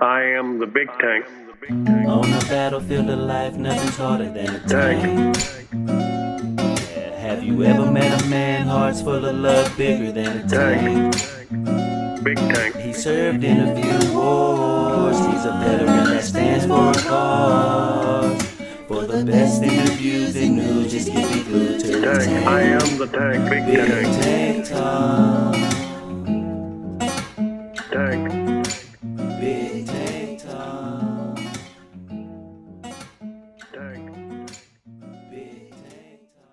I am the big tank. On the battlefield of life, nothing's harder than a tank. Yeah, have you ever met a man, heart's full of love, bigger than a tank? Big tank. He served in a few wars, he's a veteran that stands for a cause. For the best interviews and news, just keep it glued to the tank. I am the tank. Big Big tank. Tank Talk. Tank. Big Tank Talk. Tank. Big Tank Talk.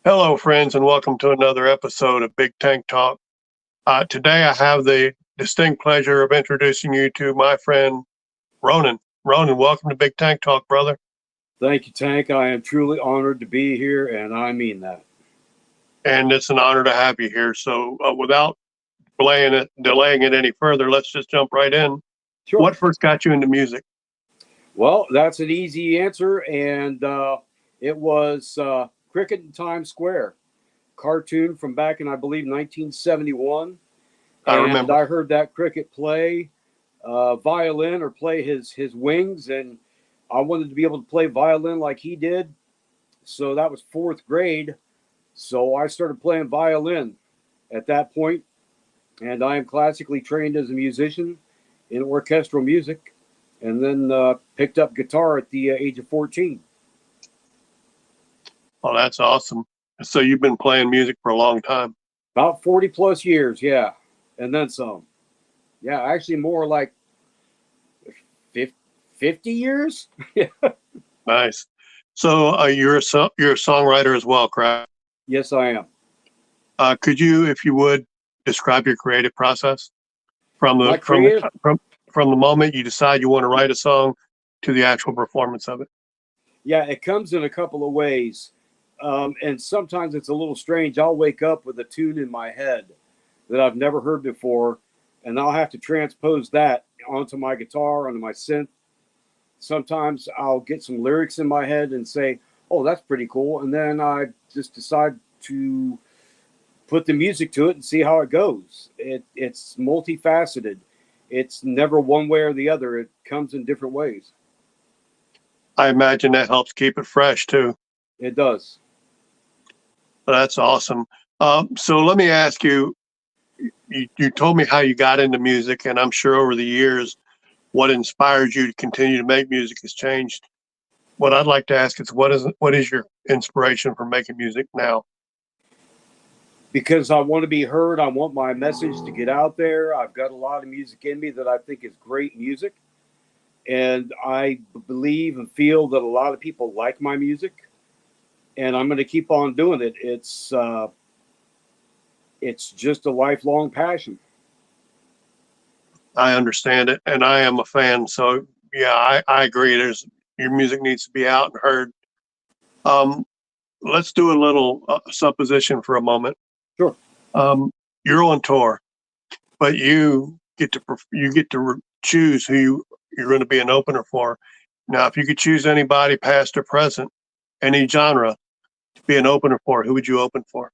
Hello, friends, and welcome to another episode of Big Tank Talk. Today, I have the distinct pleasure of introducing you to my friend Ronin. Ronin, welcome to Big Tank Talk, brother. Thank you, Tank. I am truly honored to be here, and I mean that. And it's an honor to have you here. So, without delaying it any further, let's just jump right in. Sure. What first got you into music? Well, that's an easy answer, and it was Cricket in Times Square, cartoon from back in, I believe, 1971. I And remember. I heard that Cricket play violin or play his wings, and I wanted to be able to play violin like he did. So that was fourth grade. So I started playing violin at that point, and I am classically trained as a musician in orchestral music, and then picked up guitar at the age of 14. Oh, that's awesome. So you've been playing music for a long time. About 40 plus years, yeah, and then some. Yeah, actually more like 50 years. Nice. So you're a songwriter as well, correct? Yes, I am. Could you, if you would, describe your creative process from My the creative- from the moment you decide you want to write a song to the actual performance of it? Yeah, it comes in a couple of ways. And sometimes it's a little strange. I'll wake up with a tune in my head that I've never heard before, and I'll have to transpose that onto my guitar, onto my synth. Sometimes I'll get some lyrics in my head and say, oh, that's pretty cool. And then I just decide to put the music to it and see how it goes. It's multifaceted. It's never one way or the other. It comes in different ways. I imagine that helps keep it fresh too. It does. That's awesome. So let me ask you, you told me how you got into music, and I'm sure over the years, what inspired you to continue to make music has changed. What I'd like to ask is, what is your inspiration for making music now? Because I want to be heard. I want my message to get out there. I've got a lot of music in me that I think is great music. And I believe and feel that a lot of people like my music. And I'm going to keep on doing it. It's just a lifelong passion. I understand it, and I am a fan. So yeah, I agree. Your music needs to be out and heard. Let's do a little supposition for a moment. Sure. You're on tour, but you get to choose who you're going to be an opener for. Now, if you could choose anybody, past or present, any genre, to be an opener for, who would you open for?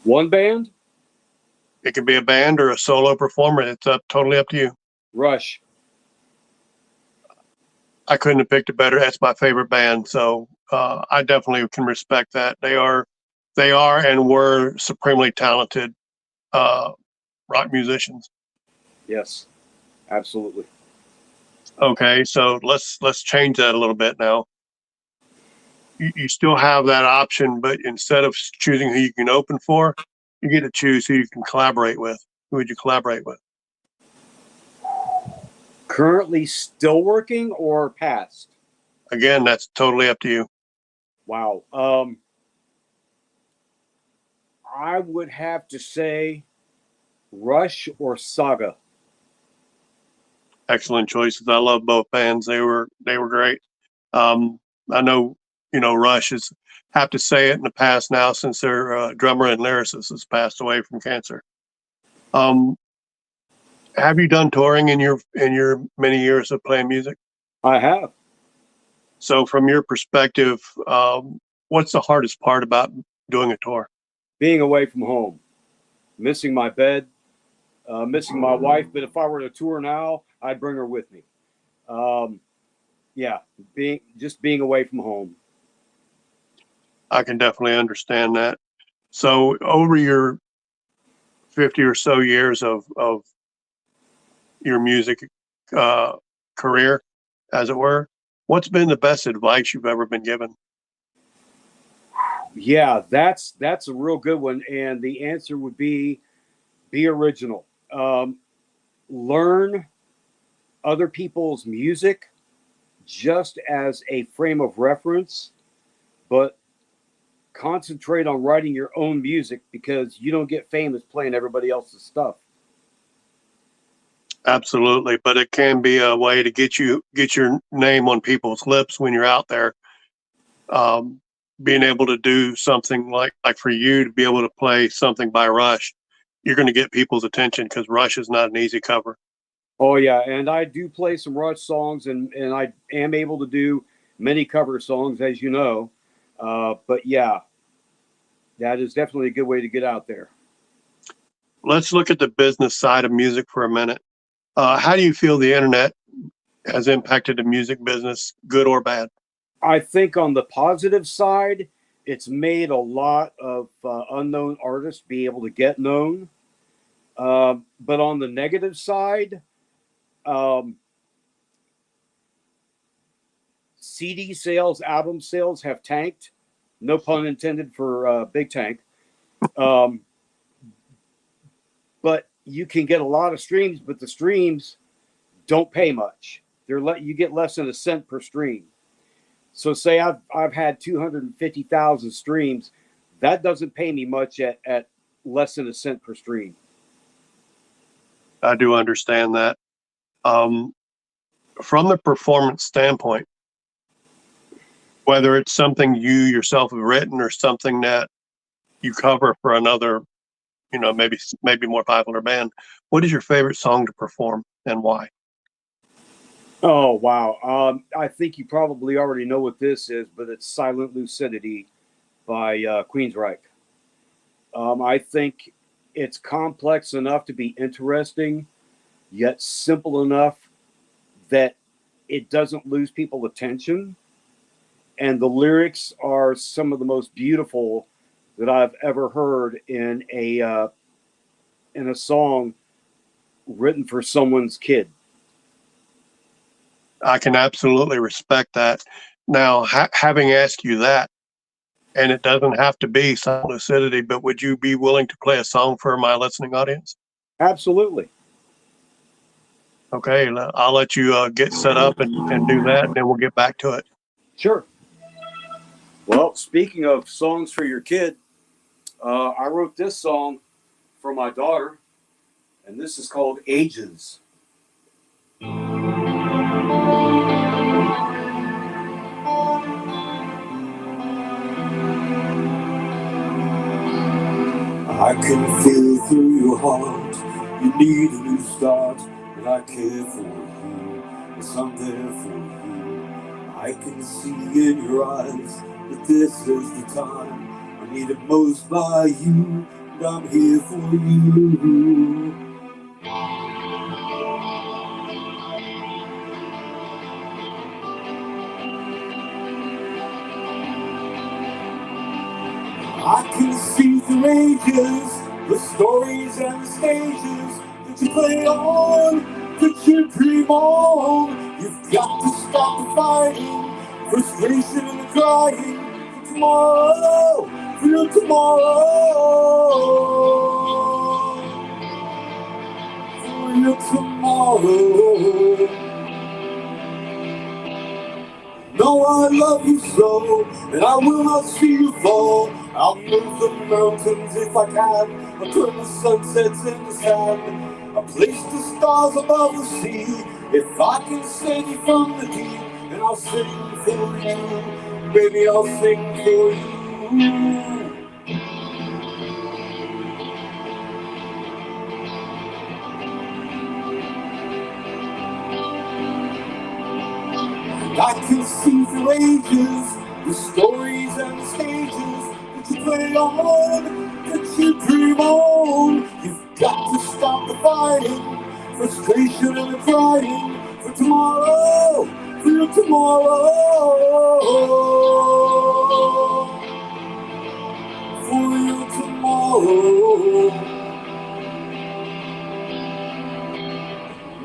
One band? It could be a band or a solo performer. It's totally up to you. Rush. I couldn't have picked a better. That's my favorite band, so I definitely can respect that. They are and were supremely talented rock musicians. Yes, absolutely. Okay, so let's change that a little bit now. You still have that option, but instead of choosing who you can open for, you get to choose who you can collaborate with. Who would you collaborate with? Currently still working or past? Again, that's totally up to you. Wow. I would have to say Rush or Saga. Excellent choices. I love both bands. They were great. I know, Rush is, have to say it, in the past now, since their drummer and lyricist has passed away from cancer. Have you done touring in your many years of playing music? I have. So, from your perspective, what's the hardest part about doing a tour? Being away from home, missing my bed, missing my wife. But if I were to tour now, I'd bring her with me. Um, yeah, being away from home. I can definitely understand that. So, over your 50 or so years of your music uh, career, as it were, what's been the best advice you've ever been given? Yeah, that's a real good one, and the answer would be original. Learn other people's music just as a frame of reference, but concentrate on writing your own music because you don't get famous playing everybody else's stuff. Absolutely, but it can be a way to get your name on people's lips when you're out there. Um, Being able to do something like for you to be able to play something by Rush, you're going to get people's attention because Rush is not an easy cover. Oh yeah, and I do play some Rush songs, and I am able to do many cover songs, as you know. But yeah, that is definitely a good way to get out there. Let's look at the business side of music for a minute. How do you feel the internet has impacted the music business, good or bad? I think on the positive side, it's made a lot of unknown artists be able to get known. But on the negative side, um, CD sales, album sales have tanked. No pun intended for Big Tank. Um, but you can get a lot of streams, but the streams don't pay much. You get less than a cent per stream. So say I've had 250,000 streams, that doesn't pay me much at less than a cent per stream. I do understand that. Um, from the performance standpoint, whether it's something you yourself have written or something that you cover for another, maybe more popular band, what is your favorite song to perform and why? Oh wow! I think you probably already know what this is, but it's "Silent Lucidity" by Queensryche. I think it's complex enough to be interesting, yet simple enough that it doesn't lose people attention. And the lyrics are some of the most beautiful that I've ever heard in a song written for someone's kid. I can absolutely respect that. Now, having asked you that, and it doesn't have to be Silent Lucidity, but would you be willing to play a song for my listening audience? Absolutely. Okay, I'll let you get set up and do that, and then we'll get back to it. Sure. Well, speaking of songs for your kid, I wrote this song for my daughter, and this is called Ages. I can feel through your heart you need a new start, and I care for you, yes, I'm there for you. I can see in your eyes that this is the time I need it most by you, and I'm here for you. I can see through ages the stories and the stages that you play on, that you dream on. You've got to stop the fighting, frustration and the crying for tomorrow, for your tomorrow, for your tomorrow. No, I love you so, and I will not see you fall. I'll move the mountains if I can. I'll turn the sunsets into sand. I'll place the stars above the sea if I can save you from the deep. And I'll sing for you, baby, I'll sing for you. I can see through ages the stories and the stages that you play on, that you dream on. You've got to stop the fighting, frustration and the crying for tomorrow, for your tomorrow, for your tomorrow.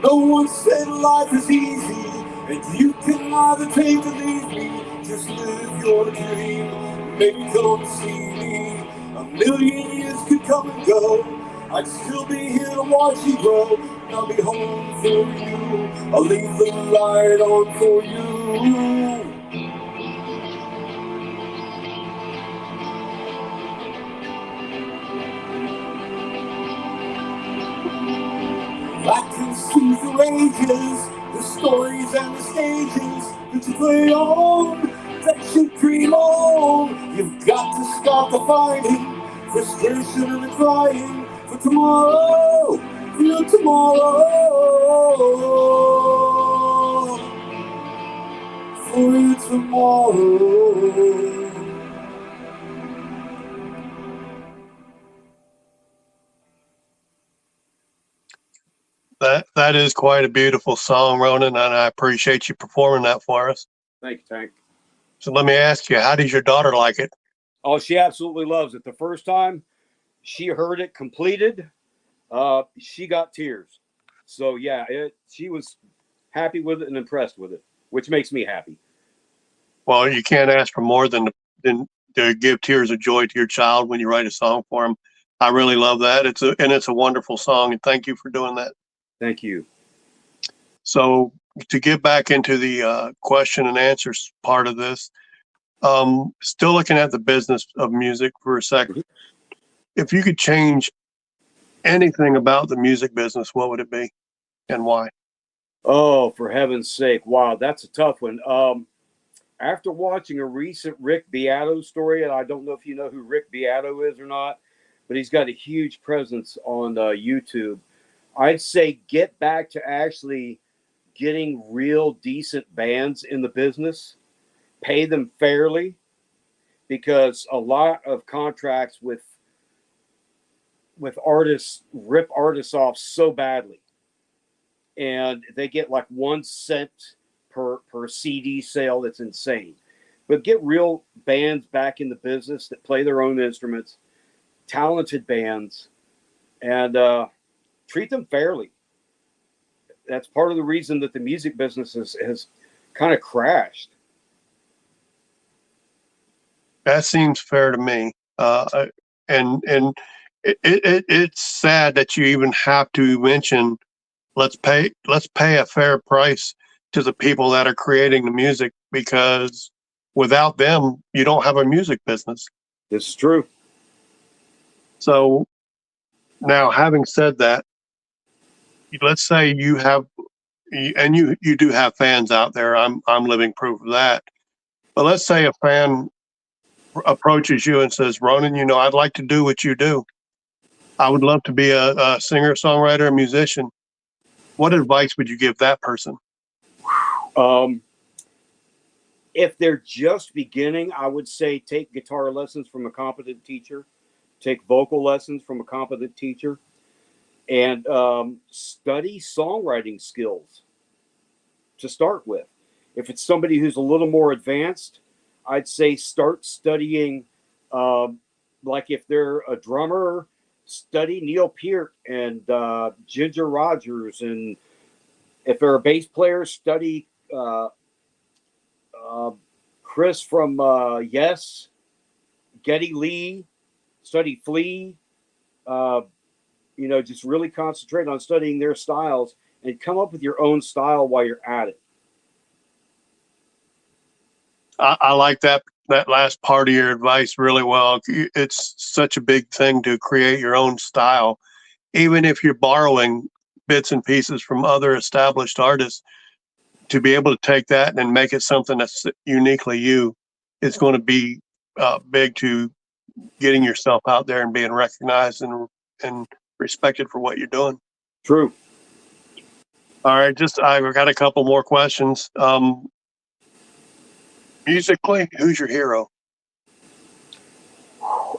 No one said life is easy, and you can either take or leave me. Just live your dream, maybe come see me. A million years could come and go, I'd still be here to watch you grow. And I'll be home for you, I'll leave the light on for you. I can see through ages the stories and the stages that you play on, that you dream on. You've got to stop the fighting, frustration and the crying for tomorrow, for your tomorrow, for your tomorrow. That is quite a beautiful song, Ronin, and I appreciate you performing that for us. Thank you, Tank. So let me ask you, how does your daughter like it? Oh, she absolutely loves it. The first time she heard it completed, she got tears. So yeah, she was happy with it and impressed with it, which makes me happy. Well, you can't ask for more than to give tears of joy to your child when you write a song for them. I really love that. It's a wonderful song, and thank you for doing that. Thank you. So to get back into the question and answers part of this, still looking at the business of music for a second. If you could change anything about the music business, what would it be and why? Oh, for heaven's sake. Wow, that's a tough one. After watching a recent Rick Beato story, and I don't know if you know who Rick Beato is or not, but he's got a huge presence on YouTube. I'd say get back to actually getting real decent bands in the business, pay them fairly, because a lot of contracts with artists rip artists off so badly, and they get like 1 cent per CD sale. That's insane. But get real bands back in the business that play their own instruments, talented bands, and treat them fairly. That's part of the reason that the music business has kind of crashed. That seems fair to me. And it's sad that you even have to mention let's pay a fair price to the people that are creating the music, because without them, you don't have a music business. This is true. So now, having said that, let's say you have, and you do have fans out there. I'm living proof of that. But let's say a fan approaches you and says, Ronin, I'd like to do what you do. I would love to be a singer, songwriter, a musician. What advice would you give that person? If they're just beginning, I would say take guitar lessons from a competent teacher, take vocal lessons from a competent teacher, and study songwriting skills to start with. If it's somebody who's a little more advanced, I'd say start studying, like if they're a drummer, study Neil Peart and Ginger Rogers. And if they're a bass player, study Chris from Yes, Geddy Lee, study Flea. Just really concentrate on studying their styles and come up with your own style while you're at it. I like that last part of your advice really well. It's such a big thing to create your own style, even if you're borrowing bits and pieces from other established artists. To be able to take that and make it something that's uniquely you is going to be big to getting yourself out there and being recognized and respected for what you're doing. True. All right, I've got a couple more questions. Musically, who's your hero?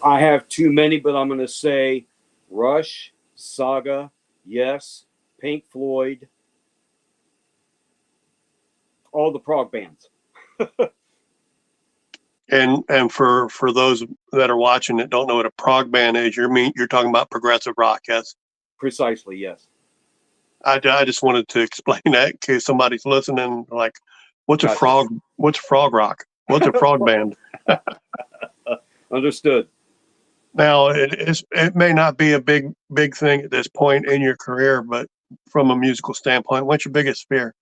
I have too many, but I'm going to say Rush, Saga, Yes, Pink Floyd, all the prog bands. And for those that are watching that don't know what a prog band is, you're talking about progressive rock, yes? Precisely, yes. I just wanted to explain that in case somebody's listening. Like, what's a Gotcha. frog? What's frog rock? What's a frog band? Understood. Now it may not be a big thing at this point in your career, but from a musical standpoint, what's your biggest fear?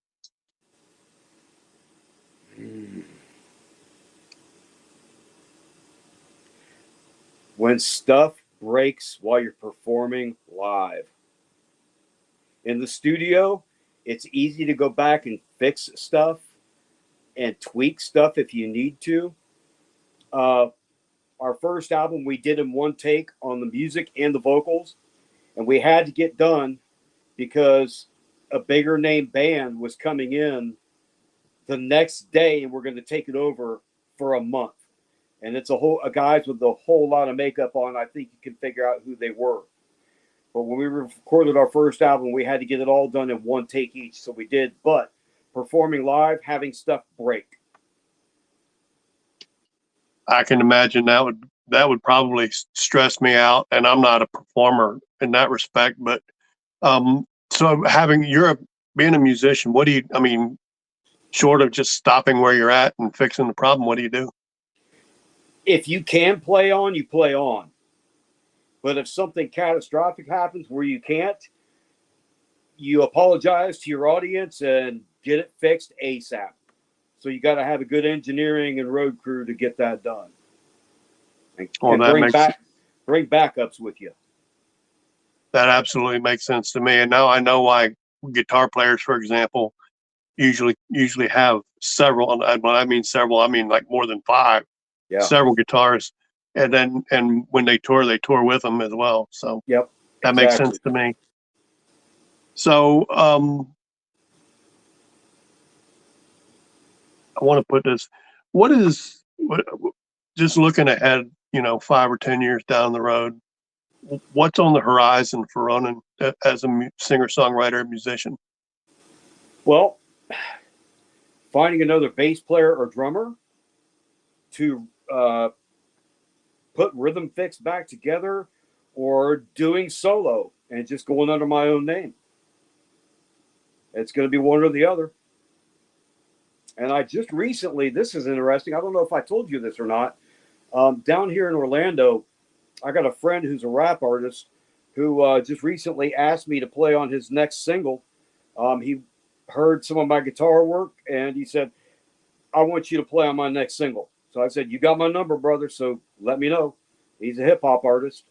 When stuff breaks while you're performing live. In the studio, it's easy to go back and fix stuff and tweak stuff if you need to. Our first album we did in one take on the music and the vocals, and we had to get done because a bigger name band was coming in the next day, and we're going to take it over for a month. And it's a guys with a whole lot of makeup on. I think you can figure out who they were. But when we recorded our first album, we had to get it all done in one take each, so we did. But performing live, having stuff break. I can imagine that would probably stress me out, and I'm not a performer in that respect. But so being a musician, what do you? I mean, short of just stopping where you're at and fixing the problem, what do you do? If you can play on, you play on. But if something catastrophic happens where you can't, you apologize to your audience and get it fixed ASAP. So you got to have a good engineering and road crew to get that done. And bring backups with you. That absolutely makes sense to me. And now I know why guitar players, for example, usually have several. And when I mean several, I mean like more than 5, several guitars. And when they tour with them as well. So yep, that makes sense to me. So I want to put this. Just looking ahead, 5 or 10 years down the road, what's on the horizon for Ronin as a singer-songwriter, musician? Well, finding another bass player or drummer to put Rhythm Fix back together, or doing solo and just going under my own name. It's going to be one or the other. And I just recently, this is interesting, I don't know if I told you this or not, down here in Orlando, I got a friend who's a rap artist who just recently asked me to play on his next single. He heard some of my guitar work, and he said, I want you to play on my next single. So I said, you got my number, brother, so let me know. He's a hip-hop artist.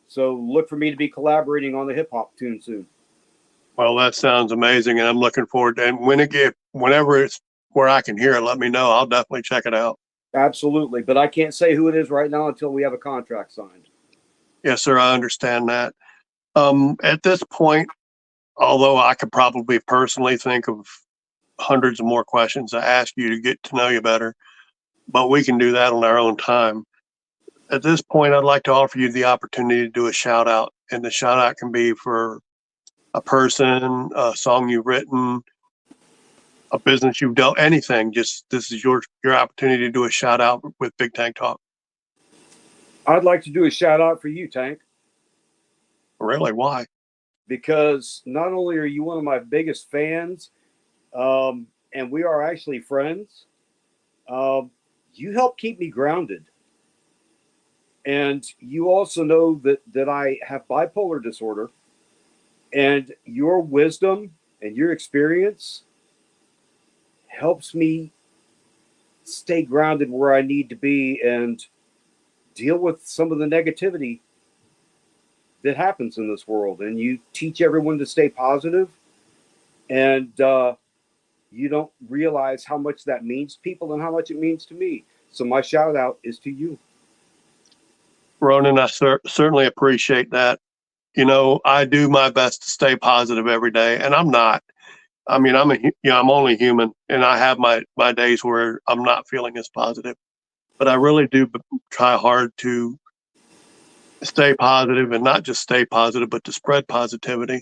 So look for me to be collaborating on the hip-hop tune soon. Well, that sounds amazing, and I'm looking forward to it. And whenever it's where I can hear it, let me know. I'll definitely check it out. Absolutely, but I can't say who it is right now until we have a contract signed. Yes, sir, I understand that. At this point, although I could probably personally think of hundreds of more questions to ask you to get to know you better, but we can do that on our own time. At this point, I'd like to offer you the opportunity to do a shout out, and the shout out can be for a person, a song you've written, a business you've done, anything. Just this is your opportunity to do a shout out with Big Tank Talk. I'd like to do a shout out for you, Tank. Really? Why? Because not only are you one of my biggest fans, and we are actually friends, you help keep me grounded. And you also know that I have bipolar disorder, and your wisdom and your experience helps me stay grounded where I need to be and deal with some of the negativity that happens in this world. And you teach everyone to stay positive, and you don't realize how much that means to people and how much it means to me. So my shout out is to you. Ronin, I certainly appreciate that. I do my best to stay positive every day, and I'm not. I mean, I'm only human, and I have my days where I'm not feeling as positive. But I really do try hard to stay positive, and not just stay positive, but to spread positivity,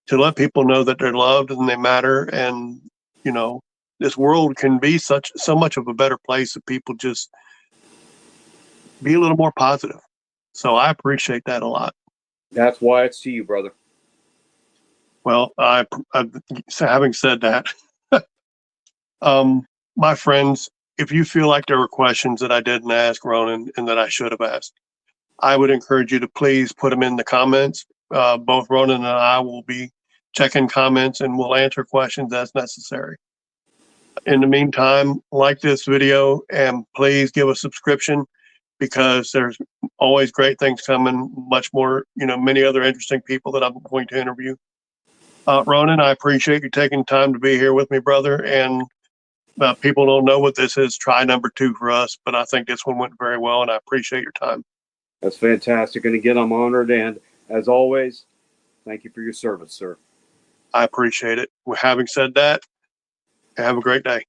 to let people know that they're loved and they matter. And, you know, this world can be so much of a better place if people just be a little more positive. So I appreciate that a lot. That's why it's to you, brother. Well, so having said that, my friends, if you feel like there were questions that I didn't ask Ronin and that I should have asked, I would encourage you to please put them in the comments. Both Ronan and I will be checking comments, and we'll answer questions as necessary. In the meantime, like this video and please give a subscription, because there's always great things coming, much more, many other interesting people that I'm going to interview. Ronan, I appreciate you taking time to be here with me, brother. And people don't know what this is. Try number 2 for us, but I think this one went very well, and I appreciate your time. That's fantastic. And again, I'm honored. And as always, thank you for your service, sir. I appreciate it. Having said that, have a great day.